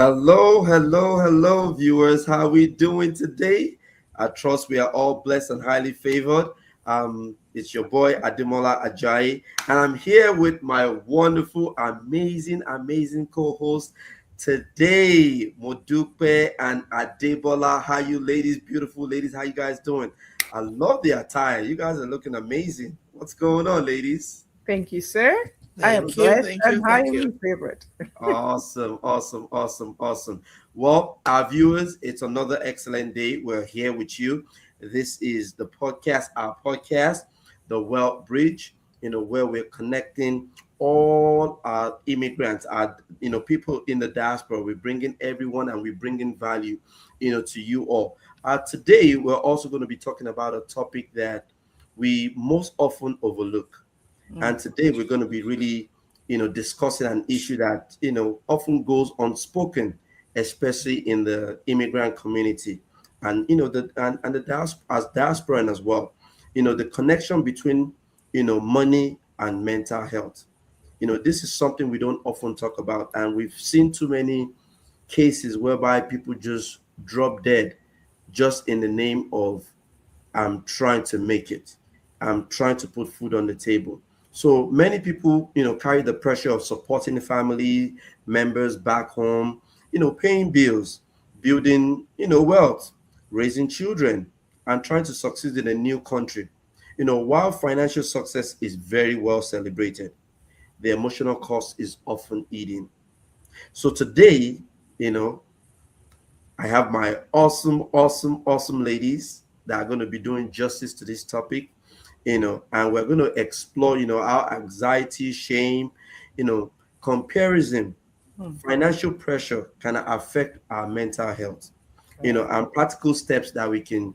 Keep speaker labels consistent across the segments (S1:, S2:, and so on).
S1: Hello, hello, hello, viewers. How we doing today? I trust we are all blessed and highly favored. It's your boy Ademola Ajayi, and I'm here with my wonderful, amazing co-host today, Modupe and Adebola. How you ladies, beautiful ladies? How you guys doing? I love the attire. You guys are looking amazing. What's going on, ladies?
S2: Thank you, sir. I am
S3: Thank you,
S2: blessed
S3: thank
S2: and
S3: you, thank you.
S2: highly favored.
S1: Awesome, awesome, awesome, awesome. Well, our viewers, it's another excellent day. We're here with you. This is the podcast, our podcast, The Wealth Bridge, where we're connecting all our immigrants, our, people in the diaspora. We're bringing everyone and we're bringing value, to you all. Today, we're also going to be talking about a topic that we most often overlook. And
S2: Mm.
S1: today we're going to be really, discussing an issue that, often goes unspoken, especially in the immigrant community and, and the as diasporan as well. The connection between, money and mental health. This is something we don't often talk about. And we've seen too many cases whereby people just drop dead just in the name of I'm trying to make it. I'm trying to put food on the table. So many people, carry the pressure of supporting the family members back home, paying bills, building, wealth, raising children, and trying to succeed in a new country. While financial success is very well celebrated, the emotional cost is often eaten. So today, you know, I have my awesome ladies that are going to be doing justice to this topic, and we're going to explore, how anxiety, shame, comparison,
S2: Mm.
S1: financial pressure can affect our mental health,
S2: Correct.
S1: and practical steps that we can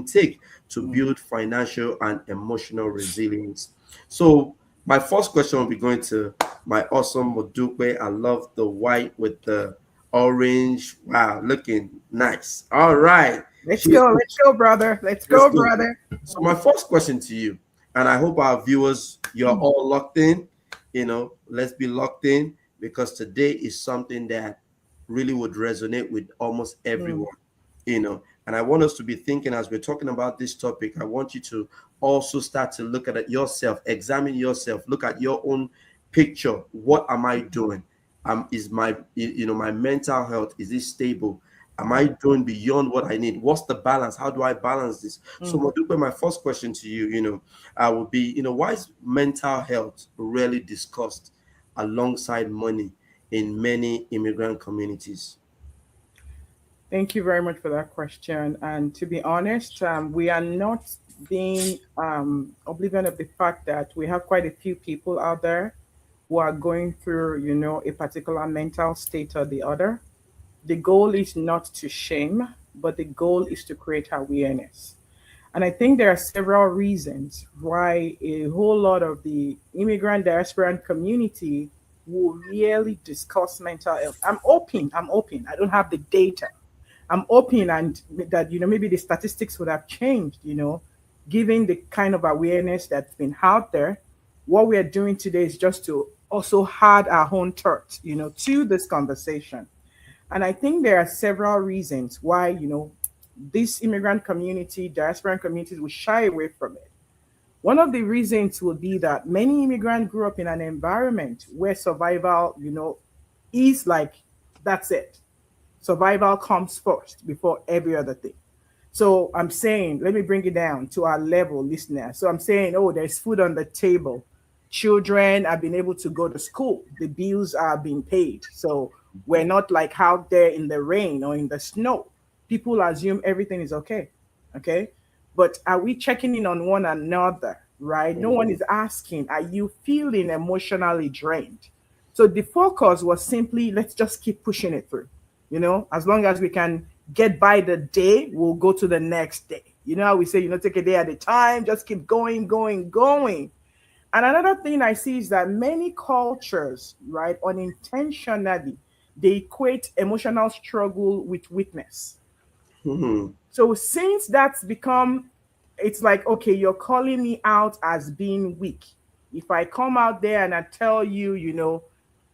S1: take to
S2: Mm.
S1: build financial and emotional resilience. So my first question will be going to my awesome Modupe. I love the white with the orange. Wow, looking nice. All right.
S2: Let's
S1: She's
S2: go. Let's go, brother. Let's
S1: Let's
S2: go,
S1: go.
S2: brother.
S1: So my first question to you, and I hope our viewers, you're
S2: Mm.
S1: all locked in. Let's be locked in because today is something that really would resonate with almost
S2: Mm.
S1: everyone. And I want us to be thinking as we're talking about this topic. I want you to also start to look at it yourself, examine yourself, look at your own picture. What am I doing? Is my my mental health, is it stable? Am I doing beyond what I need? What's the balance? How do I balance this? So,
S2: Mm.
S1: Modupe, my first question to you, would be, why is mental health rarely discussed alongside money in many immigrant communities?
S2: Thank you very much for that question. And to be honest, we are not being oblivion of the fact that we have quite a few people out there who are going through, a particular mental state or the other. The goal is not to shame, but the goal is to create awareness. And I think there are several reasons why a whole lot of the immigrant diaspora community will really discuss mental health. I'm open. I don't have the data. I'm open and that, maybe the statistics would have changed, given the kind of awareness that's been out there. What we are doing today is just to also add our own thoughts, to this conversation. And I think there are several reasons why, this immigrant community, diaspora communities will shy away from it. One of the reasons will be that many immigrants grew up in an environment where survival, is like, that's it. Survival comes first before every other thing. So I'm saying, let me bring it down to our level listener. So I'm saying, oh, there's food on the table. Children have been able to go to school. The bills are being paid. So we're not like out there in the rain or in the snow. People assume everything is okay. Okay. But are we checking in on one another? Right? No one
S1: Mhm.
S2: is asking, are you feeling emotionally drained? So the focus was simply, let's just keep pushing it through. As long as we can get by the day, we'll go to the next day. You know how we say, take a day at a time, just keep going, going, going. And another thing I see is that many cultures, right, unintentionally, they equate emotional struggle with weakness.
S1: Mhm.
S2: So since that's become, it's like, okay, you're calling me out as being weak. If I come out there and I tell you,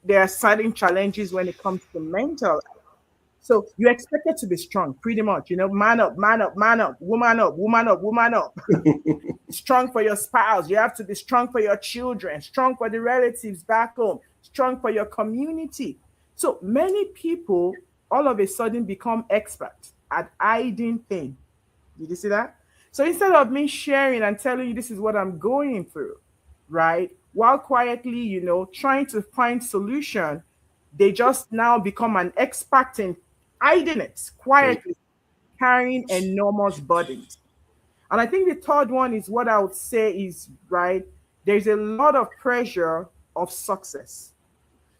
S2: there are certain challenges when it comes to mental. So you're expected to be strong, pretty much. Man up, man up, man up, woman up, woman up, woman up. Strong for your spouse. You have to be strong for your children, strong for the relatives back home, strong for your community. So many people all of a sudden become experts at hiding things. Did you see that? So instead of me sharing and telling you this is what I'm going through, right? While quietly, trying to find solution, they just now become an expert in hiding it quietly, carrying enormous burdens. And I think the third one is what I would say is right. There's a lot of pressure of success.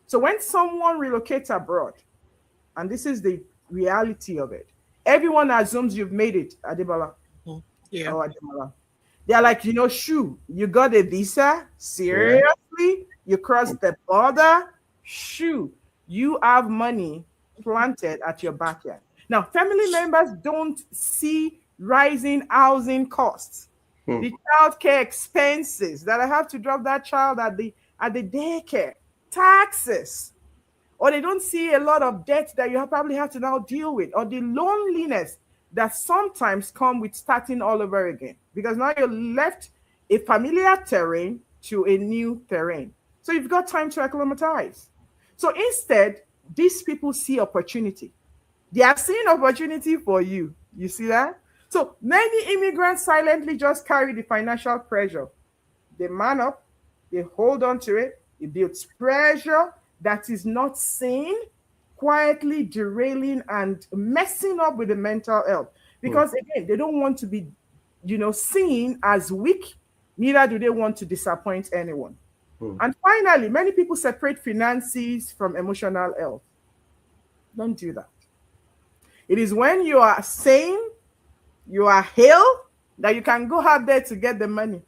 S2: So when someone relocates abroad, and this is the reality of it, everyone assumes you've made it, Adebola.
S3: Mhm. Yeah.
S2: Oh, Adebola. They're like, shoo, you got a visa?
S1: Yeah.
S2: Seriously? You crossed the border? Shoo, you have money planted at your backyard. Now, family members don't see rising housing costs,
S1: Hmm.
S2: the childcare expenses that I have to drop that child at the daycare, taxes, or they don't see a lot of debt that you probably have to now deal with, or the loneliness that sometimes come with starting all over again, because now you're left a familiar terrain to a new terrain. So you've got time to acclimatize. So instead, these people see opportunity. They are seeing opportunity for you. You see that? So many immigrants silently just carry the financial pressure. They man up, they hold on to it, it builds pressure that is not seen, quietly derailing and messing up with the mental health.
S1: Hmm.
S2: Because again, they don't want to be, seen as weak, neither do they want to disappoint anyone.
S1: Hmm.
S2: And finally, many people separate finances from emotional health. Don't do that. It is when you are sane, you are healed, that you can go out there to get the money.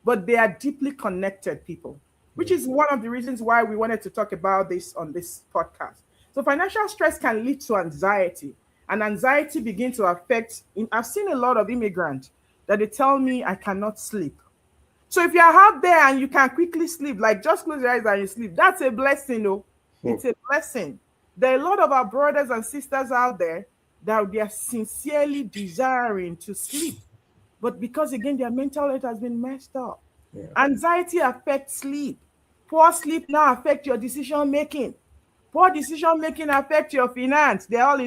S2: But they are deeply connected people, which is one of the reasons why we wanted to talk about this on this podcast. So financial stress can lead to anxiety, and anxiety begin to affect. I've seen a lot of immigrants that they tell me I cannot sleep. So if you're out there and you can quickly sleep, like just close your eyes and you sleep, that's a blessing, oh.
S1: Hmm.
S2: It's a blessing. There are a lot of our brothers and sisters out there that they are sincerely desiring to sleep, but because again their mental health has been messed up.
S1: Yeah.
S2: Anxiety affects sleep. Poor sleep now affect your decision making. Poor decision making affect your finance. They're all
S1: Hmm.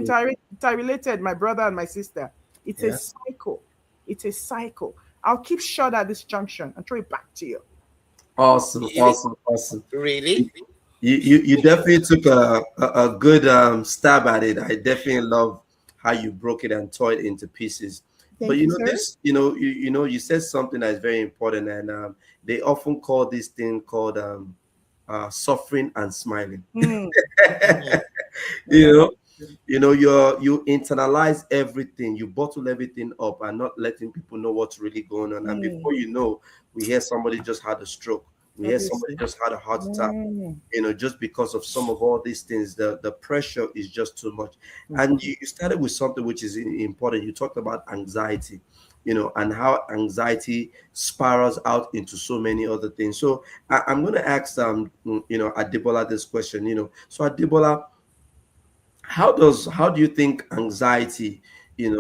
S2: interrelated, my brother and my sister. It's a
S1: Yeah.
S2: cycle. It's a cycle. I'll keep short at this junction and throw it back to you.
S1: Awesome.
S3: Really?
S1: Awesome. Awesome.
S3: Really?
S1: You definitely took a good stab at it. I definitely love how you broke it and tore it into pieces. But
S2: Thank you, sir.
S1: this, you said something that is very important, and they often call this thing called suffering and smiling.
S2: Mm,
S3: Mhm.
S1: you
S2: that's
S1: know, you internalize everything, you bottle everything up, and not letting people know what's really going on. And
S2: mm,
S1: before you know, we hear somebody just had a stroke. We hear somebody
S2: obviously.
S1: just had a heart attack,
S2: Mm,
S1: just because of some of all these things. The pressure is just too much. And
S2: mhm,
S1: you started with something which is important. You talked about anxiety, and how anxiety spirals out into so many other things. So I'm going to ask Adebola this question. So Adebola, how do you think anxiety,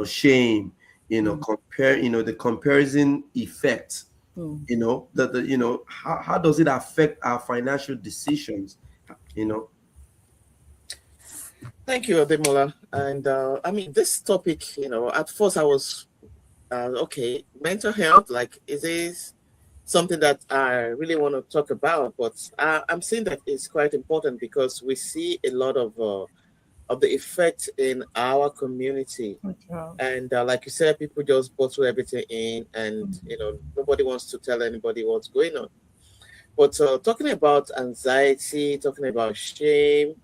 S1: shame,
S2: mm,
S1: compare, the comparison effect,
S2: mm.
S1: how does it affect our financial decisions, you know
S3: Thank you, Ademola. And I mean, this topic, at first I was okay, mental health, like, is this something that I really want to talk about? But I'm seeing that it's quite important because we see a lot of the effect in our community.
S2: Okay.
S3: And like you said, people just bottle everything in, and nobody wants to tell anybody what's going on. But talking about anxiety, talking about shame,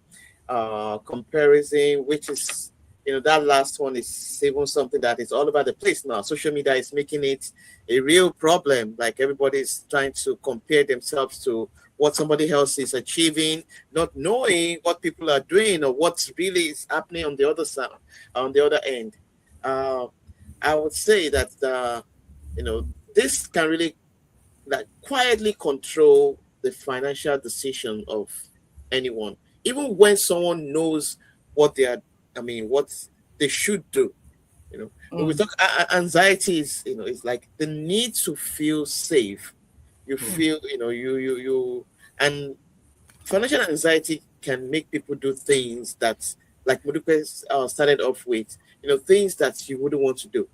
S3: comparison, which is, that last one is even something that is all over the place now. Social media is making it a real problem. Like, everybody's trying to compare themselves to what somebody else is achieving, not knowing what people are doing or what really is happening on the other side, on the other end. Uh, I would say that you know this can really, like, quietly control the financial decision of anyone, even when someone knows what they are, I mean, what they should do. You know, when we
S2: Mm,
S3: talk anxiety is, it's like the need to feel safe. You
S1: mm,
S3: feel, and financial anxiety can make people do things that, like Mudupe started off with, things that you wouldn't want to do.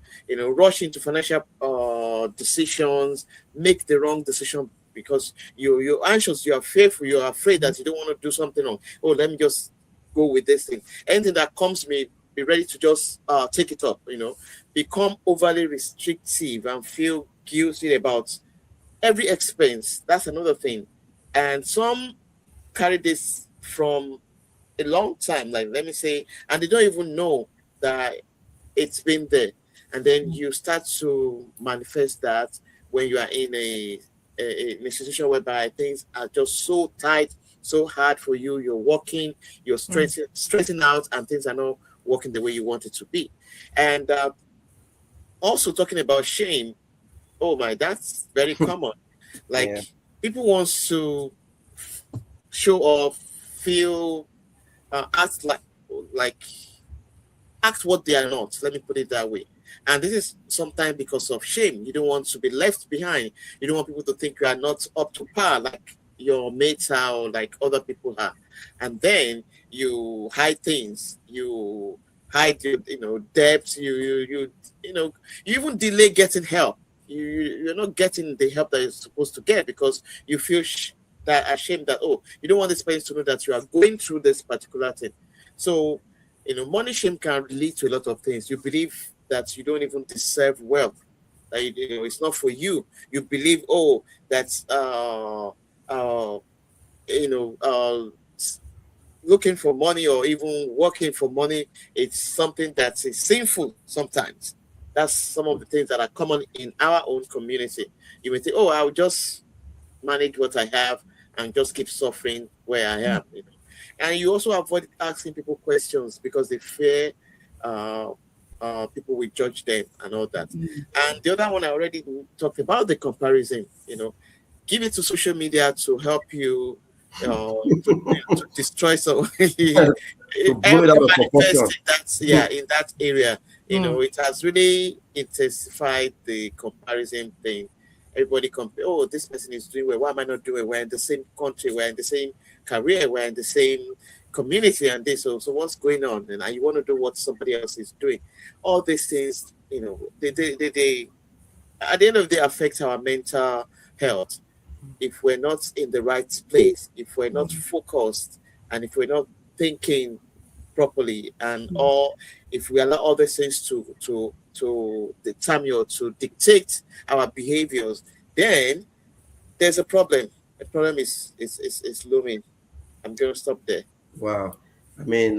S3: Rush into financial decisions, make the wrong decision because you're anxious, you are fearful, you are afraid that you don't want to do something wrong. Oh, let me just go with this thing. Anything that comes, may be ready to just take it up. Become overly restrictive and feel guilty about every expense. That's another thing. And some carry this from a long time, like let me say, and they don't even know that it's been there. And then you start to manifest that when you are in in a situation whereby things are just so tight, so hard for you. You're working, you're
S2: mm,
S3: stressing out, and things are not working the way you want it to be. And also talking about shame. Oh my, that's very common.
S1: yeah.
S3: Like people wants to show off, feel, act like act what they are not. Let me put it that way. And this is sometimes because of shame. You don't want to be left behind. You don't want people to think you are not up to par like your mates are or like other people are. And then you hide things. You hide your, debts. You even delay getting help. You're not getting the help that you're supposed to get because you feel that ashamed that, oh, you don't want this person to know that you are going through this particular thing. So money shame can lead to a lot of things. You believe that you don't even deserve wealth, that it's not for you. You believe, oh, that's uh, you know, uh, looking for money or even working for money. It's something that is sinful sometimes. That's some of the things that are common in our own community. You may think, oh, I'll just manage what I have and just keep suffering where I
S2: mm,
S3: am. And you also avoid asking people questions because they fear uh, people will judge them and all that.
S2: mm,
S3: And the other one I already talked about the comparison. Give it to social media to help you to destroy some
S1: To blow
S3: help
S1: it out
S3: you
S1: of
S3: manifest
S1: proportion.
S3: in that, yeah, in that area.
S2: mm,
S3: It has really intensified the comparison thing. Everybody compare, oh, this person is doing well, why am I not doing well? We're in the same country, we're in the same career, we're in the same community, and this, so what's going on? And you want to do what somebody else is doing. All these things, they at the end of the day affect our mental health if we're not in the right place, if we're not
S2: mm,
S3: focused, and if we're not thinking properly, and
S2: mm.
S3: or if we allow other things to determine or to dictate our behaviors, then there's a problem. The problem is looming. I'm going to stop there.
S1: Wow. I mean,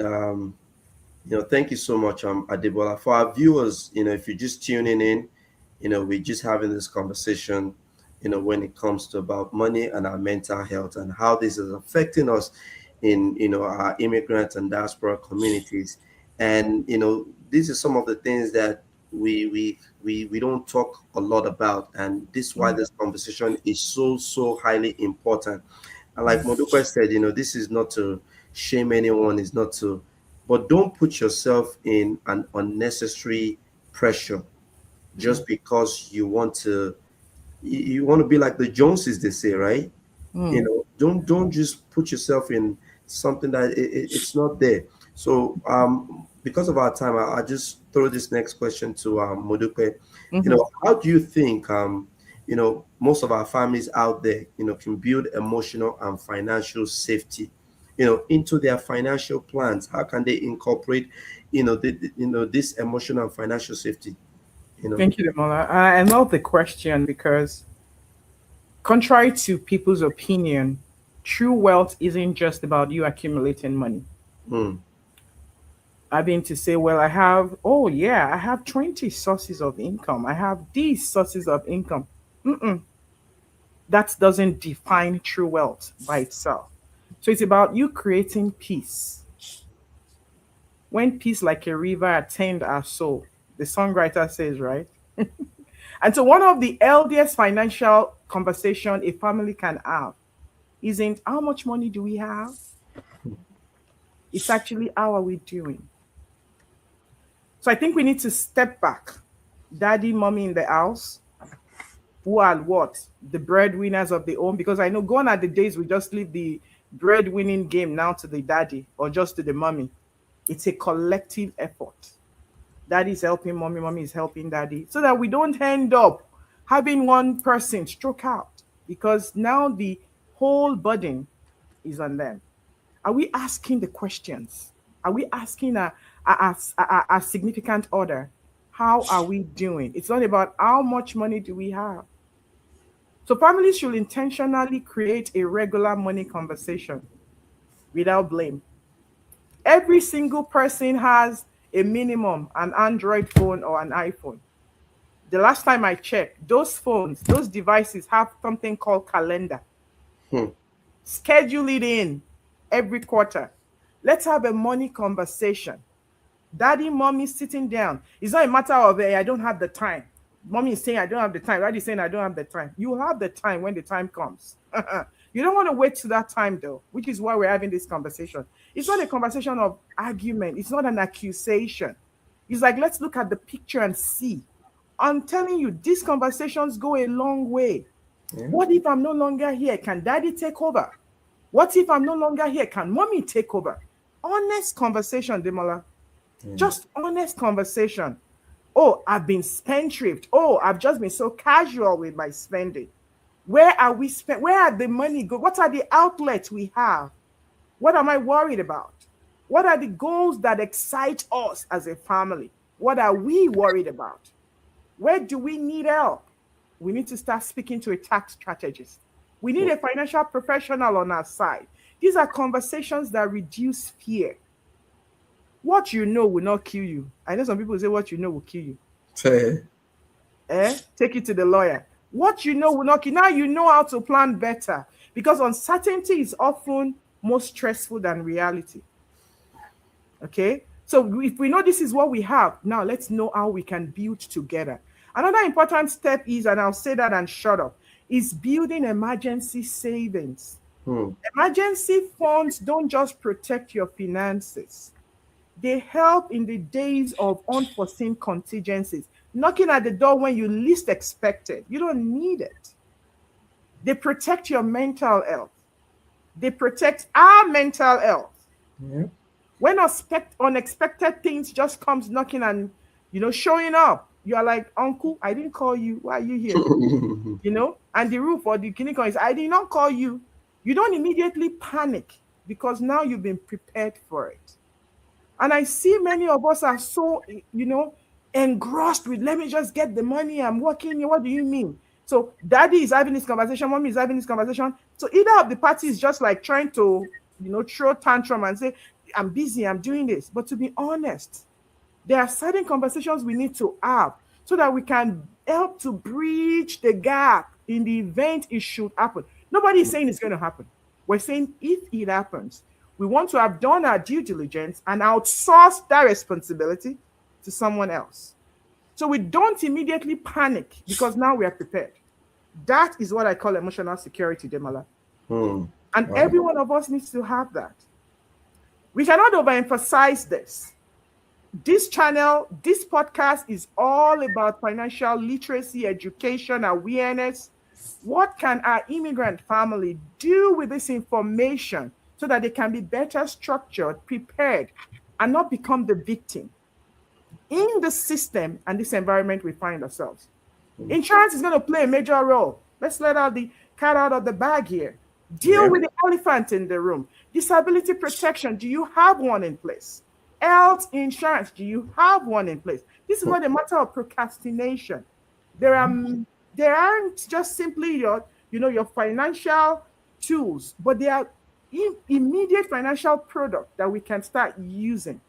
S1: thank you so much, Adebola. For our viewers, if you're just tuning in, we're just having this conversation, when it comes to about money and our mental health and how this is affecting us in, our immigrant and diaspora communities. And, these are some of the things that we don't talk a lot about. And this is why
S2: Mm,
S1: this conversation is so, so highly important. And like Modupe said, this is not to shame anyone, it's not to, but don't put yourself in an unnecessary pressure
S2: mm,
S1: just because you want to be like the Joneses, they say, right?
S2: mm,
S1: Don't just put yourself in something that it's not there. So because of our time, I just throw this next question to Modupe.
S2: mhm.
S1: How do you think most of our families out there can build emotional and financial safety into their financial plans? How can they incorporate this emotional and financial safety? you know
S2: Thank you, Demola. I love the question because, contrary to people's opinion, true wealth isn't just about you accumulating money.
S1: mm,
S2: I mean, to say, well, I have, oh, yeah, I have 20 sources of income. I have these sources of income. Mm-mm. That doesn't define true wealth by itself. So it's about you creating peace. When peace like a river attained our soul, the songwriter says, right? And so one of the eldest financial conversation a family can have isn't how much money do we have? It's actually how are we doing? So I think we need to step back. Daddy, mommy in the house, who are what? The breadwinners of the home. Because I know gone are the days we just leave the breadwinning game now to the daddy or just to the mommy. It's a collective effort. Daddy is helping mommy, mommy is helping daddy. So that we don't end up having one person stroke out. Because now the whole burden is on them. Are we asking the questions? Are we asking a significant order? How are we doing? It's not about how much money do we have. So families should intentionally create a regular money conversation without blame. Every single person has a minimum an Android phone or an iPhone. The last time I checked, those phones, those devices have something called calendar.
S1: Hmm.
S2: Schedule it in every quarter. Let's have a money conversation. Daddy, mommy sitting down. It's not a matter of, hey, I don't have the time. Mommy is saying, I don't have the time. Daddy is saying, I don't have the time. You will have the time when the time comes. You don't want to wait to that time, though, which is why we're having this conversation. It's not a conversation of argument. It's not an accusation. It's like, let's look at the picture and see. I'm telling you, these conversations go a long way.
S1: Yeah.
S2: What if I'm no longer here? Can daddy take over? What if I'm no longer here? Can mommy take over? Honest conversation, Demola. Just honest conversation. Oh, I've been spendthrift. Oh, I've just been so casual with my spending. Where are we spent? Where are the money go? What are the outlets we have? What am I worried about? What are the goals that excite us as a family? What are we worried about? Where do we need help? We need to start speaking to a tax strategist. We need a financial professional on our side. These are conversations that reduce fear. What you know will not kill you. I know some people say what you know will kill you.
S1: Say,
S2: Take it to the lawyer. What you know will not kill. Now you know how to plan better because uncertainty is often more stressful than reality. Okay? So if we know this is what we have, now let's know how we can build together. Another important step is, and I'll say that and shut up, is building emergency savings.
S1: hmm.
S2: Emergency funds don't just protect your finances. They help in the days of unforeseen contingencies, knocking at the door when you least expect it. You don't need it. They protect your mental health. They protect our mental health.
S1: Yeah.
S2: When unexpected things just comes knocking and showing up, you are like, Uncle, I didn't call you. Why are you here? And the roof or the clinic is, I did not call you. You don't immediately panic because now you've been prepared for it. And I see many of us are so, engrossed with, let me just get the money. I'm working. What do you mean? So daddy is having this conversation. Mommy is having this conversation. So either of the parties is just like trying to, throw tantrum and say, I'm busy. I'm doing this. But to be honest, there are certain conversations we need to have so that we can help to bridge the gap in the event it should happen. Nobody is saying it's going to happen. We're saying if it happens, we want to have done our due diligence and outsource that responsibility to someone else. So we don't immediately panic because now we are prepared. That is what I call emotional security, Demola. And every one of us needs to have that. We cannot overemphasize this. This channel, this podcast is all about financial literacy, education, awareness. What can our immigrant family do with this information so that they can be better structured, prepared, and not become the victim in the system and this environment we find ourselves? Insurance is going to play a major role. Let's let out the cat out of the bag here. Deal with the elephant in the room. Disability protection, do you have one in place? Health insurance, do you have one in place? This is not a matter of procrastination. There aren't just simply your financial tools, but they are immediate financial product that we can start using.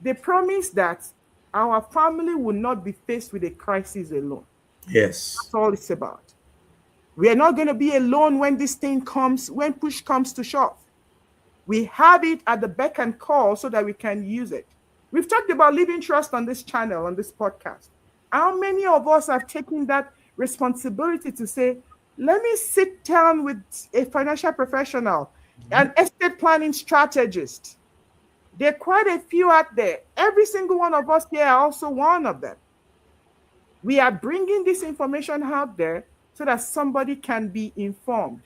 S2: They promise that our family will not be faced with a crisis alone.
S1: Yes.
S2: That's all it's about. We are not going to be alone when this thing comes, when push comes to shove. We have it at the beck and call so that we can use it. We've talked about living trust on this channel, on this podcast. How many of us have taken that responsibility to say, let me sit down with a financial professional, an estate planning strategist, There are quite a few out there. Every single one of us here are also one of them. We are bringing this information out there so that somebody can be informed.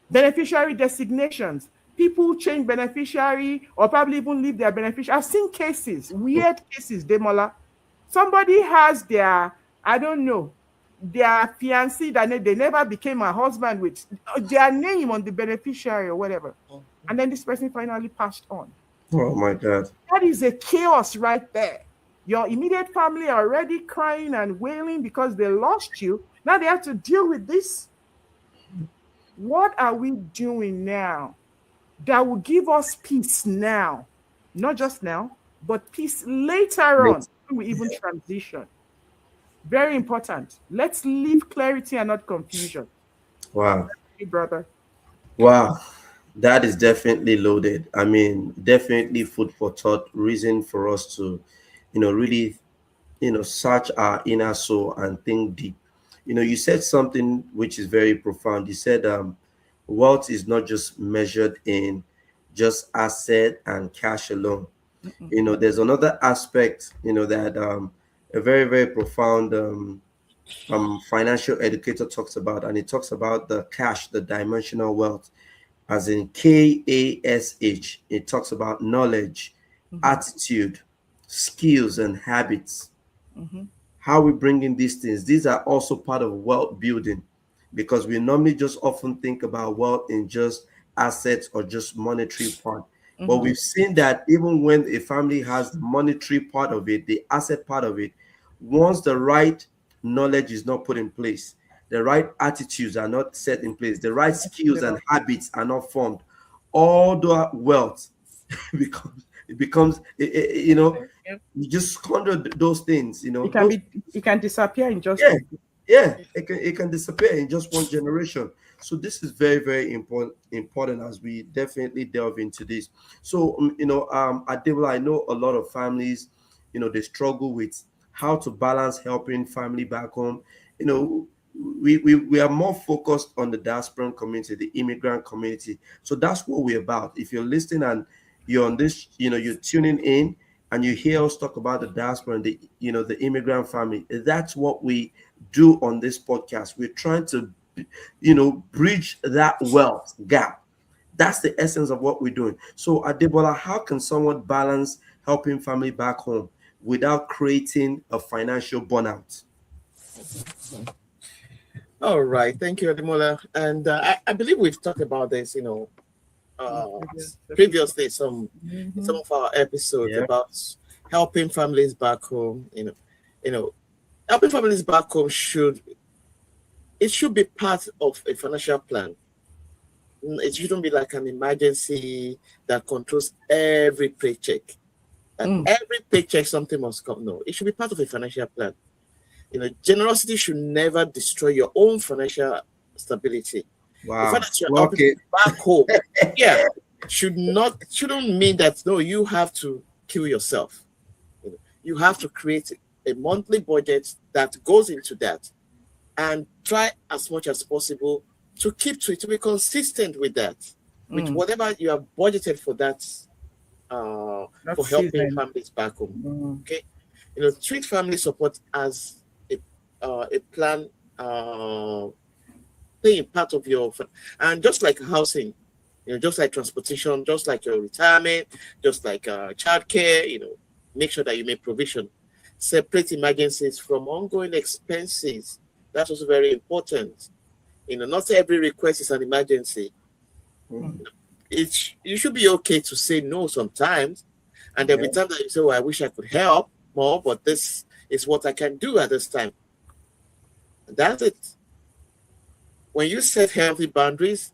S2: Beneficiary designations. People change beneficiary or probably even leave their beneficiary. I've seen cases, weird cases, Demola. Somebody has their, I don't know, their fiancé that they never became a husband with, their name on the beneficiary or whatever. And then this person finally passed on.
S1: Oh my God.
S2: That is a chaos right there. Your immediate family are already crying and wailing because they lost you. Now they have to deal with this. What are we doing now that will give us peace now? Not just now, but peace later on when we even transition. Very important. Let's leave clarity and not confusion.
S1: Wow.
S2: Hey, brother.
S1: Wow. That is definitely loaded. I mean, definitely food for thought, reason for us to, really, search our inner soul and think deep. You said something which is very profound. You said wealth is not just measured in just asset and cash alone.
S2: Mm-mm.
S1: There's another aspect, that a very, very profound financial educator talks about, and he talks about the cash, the dimensional wealth, as in KASH. It talks about knowledge,
S2: Mhm,
S1: attitude, skills, and habits.
S2: mhm,
S1: How we bring in these things, these are also part of wealth building, because we normally just often think about wealth in just assets or just monetary part. But
S2: mhm,
S1: we've seen that even when a family has the monetary part of it, the asset part of it, once the right knowledge is not put in place, the right attitudes are not set in place, the right skills and habits are not formed, all the wealth becomes
S2: Yeah.
S1: you just squander those things,
S2: It can
S1: those.
S2: be, it can disappear in just
S1: Yeah,
S2: a bit.
S1: yeah, it can disappear in just one generation. So this is very, very important as we definitely delve into this. So at Devil, I know a lot of families, they struggle with how to balance helping family back home. you know we are more focused on the diasporan community, the immigrant community. So that's what we're about. If you're listening and you're on this, you're tuning in and you hear us talk about the diaspora and the immigrant family, that's what we do on this podcast. We're trying to bridge that wealth gap. That's the essence of what we're doing. So Adebola, how can someone balance helping family back home without creating a financial burnout?
S3: All right, thank you, Ademola. And I believe we've talked about this,
S2: In
S3: uh,
S2: previous episode.
S3: previously some in some
S2: Mhm,
S3: of our episodes
S1: Yeah.
S3: about helping families back home. You know, helping families back home should be part of a financial plan. It shouldn't be like an emergency that controls every paycheck. That
S2: mm,
S3: every paycheck something must come. No, it should be part of a financial plan. Generosity should never destroy your own financial stability. The fact
S1: Wow.
S3: that you're helping
S1: Okay.
S3: back home, yeah, shouldn't mean that no, you have to kill yourself. You have to create a monthly budget that goes into that and try as much as possible to keep to be consistent with that, with
S2: mm.
S3: whatever you have budgeted for that,
S2: That
S3: for helping
S2: season.
S3: families back home.
S2: Mm,
S3: Okay, treat family support as a plan, paying part of and just like housing, just like transportation, just like your retirement, just like childcare, make sure that you make provision. Separate emergencies from ongoing expenses. That's also very important. Not every request is an emergency.
S2: mm,
S3: You should be okay to say no sometimes, and there'll
S1: Yeah.
S3: be times that you say, "Well, I wish I could help more, but this is what I can do at this time." That's it. When you set healthy boundaries,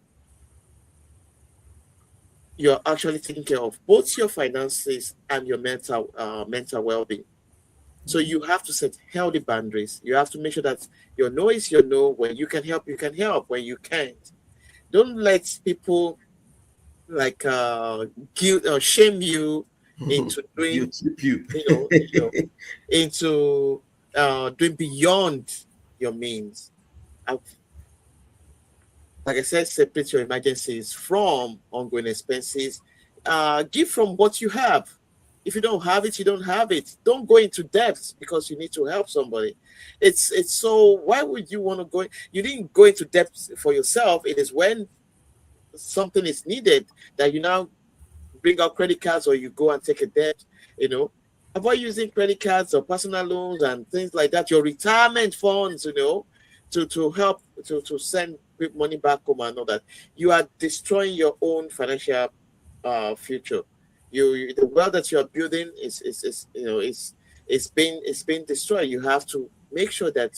S3: you're actually taking care of both your finances and your mental well-being. So you have to set healthy boundaries. You have to make sure that your no is your no. When you can help, you can help. When you can't, don't let people like guilt or shame you into doing,
S1: Guilty pew.
S3: you know, you know, into doing beyond your means. I've, like I said, separate your emergencies from ongoing expenses. give from what you have. If you don't have it, you don't have it. Don't go into debt because you need to help somebody. It's so, why would you want to go? You didn't go into debt for yourself. It is when something is needed that you now bring out credit cards, or you go and take a debt. You know, avoid using credit cards or personal loans and things like that. Your retirement funds, to help to send money back home and all that. You are destroying your own financial future. The wealth that you are building is being destroyed. You have to make sure that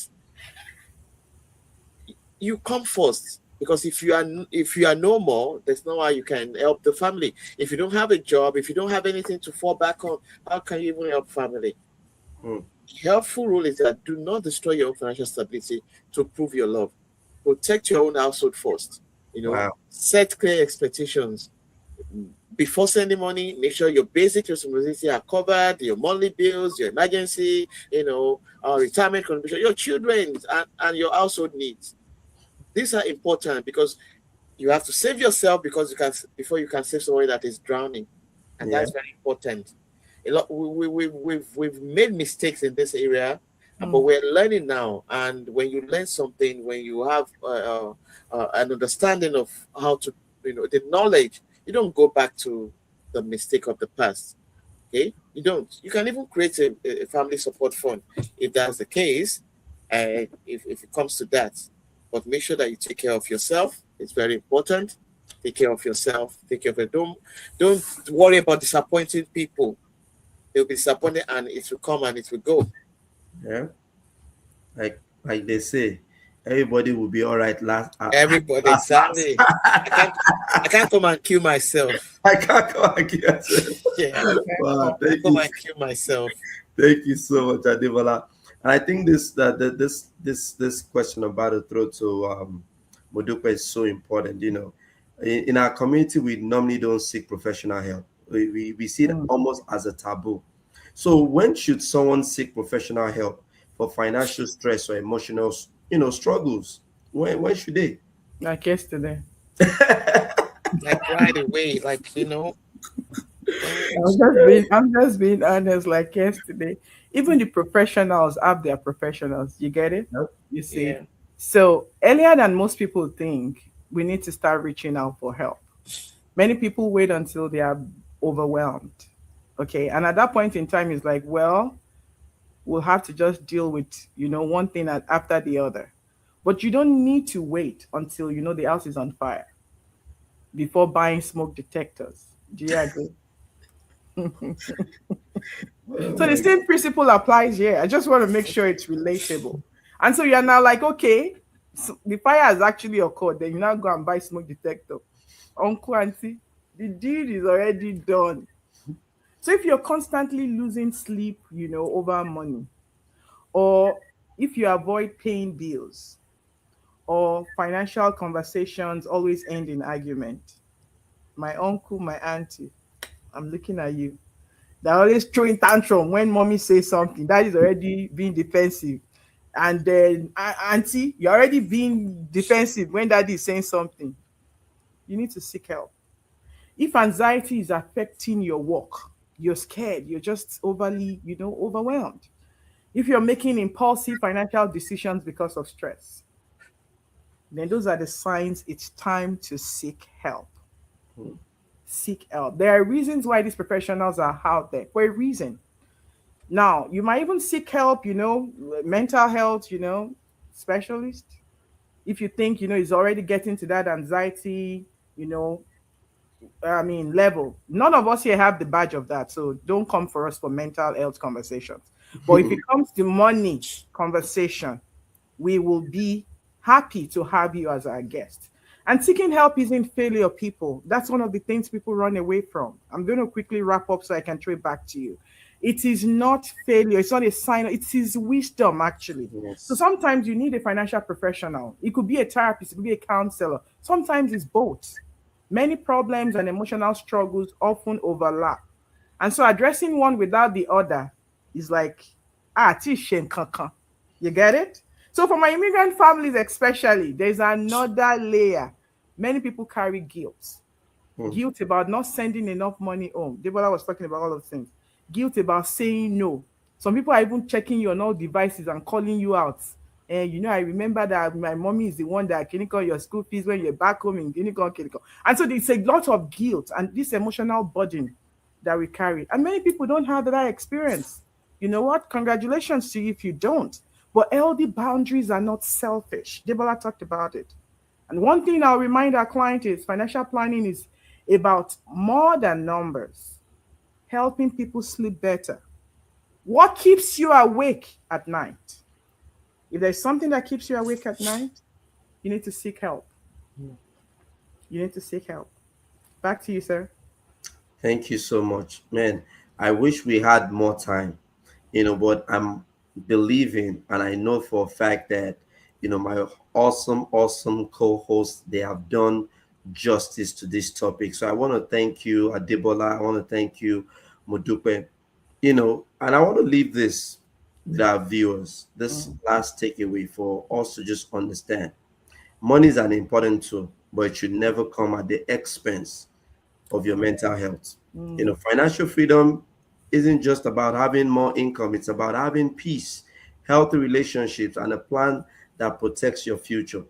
S3: you come first, because if you are no more, there's no way you can help the family. If you don't have a job, if you don't have anything to fall back on, how can you even help family?
S1: Hmm.
S3: Helpful rule is that do not destroy your own financial stability to prove your love. Protect your own household first.
S1: Wow.
S3: Set clear expectations before sending money. Make sure your basic responsibilities are covered, your monthly bills, your emergency, retirement contribution, your children, and your household needs. These are important because you have to save yourself, because you can before you can save somebody that is drowning, and
S1: Yeah.
S3: that's very important. A lot we've made mistakes in this area, but
S2: Mm.
S3: we're learning now. And when you learn something, when you have an understanding of how to, the knowledge, you don't go back to the mistake of the past. Okay, you don't. You can even create a family support fund if that's the case, if it comes to that. But make sure that you take care of yourself. It's very important. Take care of yourself. Take care of it. Don't worry about disappointing people. They'll be disappointed, and it will come and it will go.
S1: Yeah. Like they say, everybody will be all right last.
S3: Everybody,
S1: Last, last.
S3: exactly. I can't come and kill myself.
S1: I can't go again.
S3: Yeah,
S1: Wow,
S3: I
S1: thank
S3: come
S1: you.
S3: and kill myself.
S1: Thank you so much, Ademola. And I think this question I'm about to throw to Modupe is so important. In our community, we normally don't seek professional help. We see it
S2: Mm.
S1: almost as a taboo. So when should someone seek professional help for financial stress or emotional, struggles? When should they?
S2: Like yesterday.
S3: Like right away,
S2: I'm just being honest, like yesterday. Even the professionals have their professionals. You get it?
S1: Yep.
S2: You see?
S3: yeah.
S2: So earlier than most people think, we need to start reaching out for help. Many people wait until they are overwhelmed. Okay. And at that point in time, it's like, well, we'll have to just deal with, one thing after the other. But you don't need to wait until the house is on fire before buying smoke detectors. Do you agree?
S1: Oh
S2: So the
S1: my
S2: same principle applies here. I just want to make sure it's relatable. And so you're now like, okay, so the fire has actually occurred. Then you now go and buy smoke detector. Uncle, auntie, the deed is already done. So if you're constantly losing sleep, over money, or if you avoid paying bills, or financial conversations always end in argument, my uncle, my auntie, I'm looking at you. They're always throwing tantrum when mommy says something. That is already being defensive. And then, auntie, you're already being defensive when daddy is saying something. You need to seek help. If anxiety is affecting your work, you're scared, you're just overly, overwhelmed. If you're making impulsive financial decisions because of stress, then those are the signs it's time to seek help.
S1: God.
S2: Seek help. There are reasons why these professionals are out there for a reason. Now, you might even seek help, mental health, specialist. If you think, it's already getting to that anxiety, you know, level. None of us here have the badge of that. So don't come for us for mental health conversations. But if it comes to money conversation, we will be happy to have you as our guest. And seeking help isn't failure, people. That's one of the things people run away from. I'm going to quickly wrap up so I can throw it back to you. It is not failure. It's not a sign. It is wisdom, actually. So
S1: Yes.
S2: sometimes you need a financial professional. It could be a therapist, it could be a counselor. Sometimes it's both. Many problems and emotional struggles often overlap. And so addressing one without the other is like, tishen kankan. You get it? So for my immigrant families especially, there's another layer. Many people carry guilt.
S1: Hmm.
S2: Guilt about not sending enough money home. Debola was talking about all of things. Guilt about saying no. Some people are even checking you on all devices and calling you out. And I remember that my mommy is the one that can call your school fees when you're back home in Guinea. And so it's a lot of guilt and this emotional burden that we carry. And many people don't have that experience. You know what? Congratulations to you if you don't. But healthy boundaries are not selfish. Debola talked about it. And one thing I'll remind our client is financial planning is about more than numbers, helping people sleep better. What keeps you awake at night? If there's something that keeps you awake at night, you need to seek help. You need to seek help. Back to you, sir.
S1: Thank you so much, man. I wish we had more time, but I'm believing and I know for a fact that, my awesome, awesome co-hosts, they have done justice to this topic. So I want to thank you, Adebola. I want to thank you, Modupe. And I want to leave this with our viewers, this
S2: Mm,
S1: last takeaway for us to just understand. Money is an important tool, but it should never come at the expense of your mental health.
S2: mm,
S1: Financial freedom isn't just about having more income, it's about having peace, healthy relationships, and a plan that protects your future.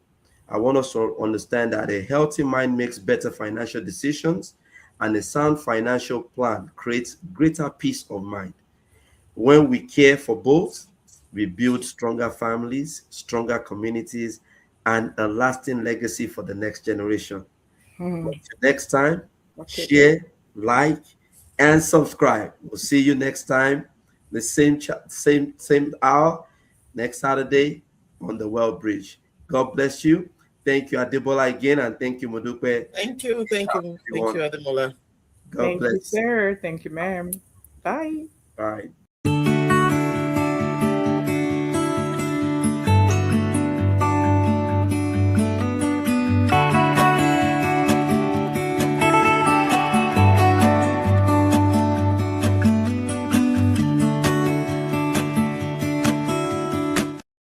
S1: I want us to understand that a healthy mind makes better financial decisions, and a sound financial plan creates greater peace of mind. When we care for both, we build stronger families, stronger communities, and a lasting legacy for the next generation.
S2: mm.
S1: Until next time,
S2: Okay, then.
S1: share, like, and subscribe. We'll see you next time, the same hour, next Saturday on the Well Bridge. God bless you. Thank you, Adebola, again, and thank you, Modupe.
S3: Thank you, thank you, thank
S1: Everyone,
S3: you, Ademola.
S1: God
S2: Thank you,
S1: bless.
S2: sir. Thank you, ma'am. Bye.
S1: Bye.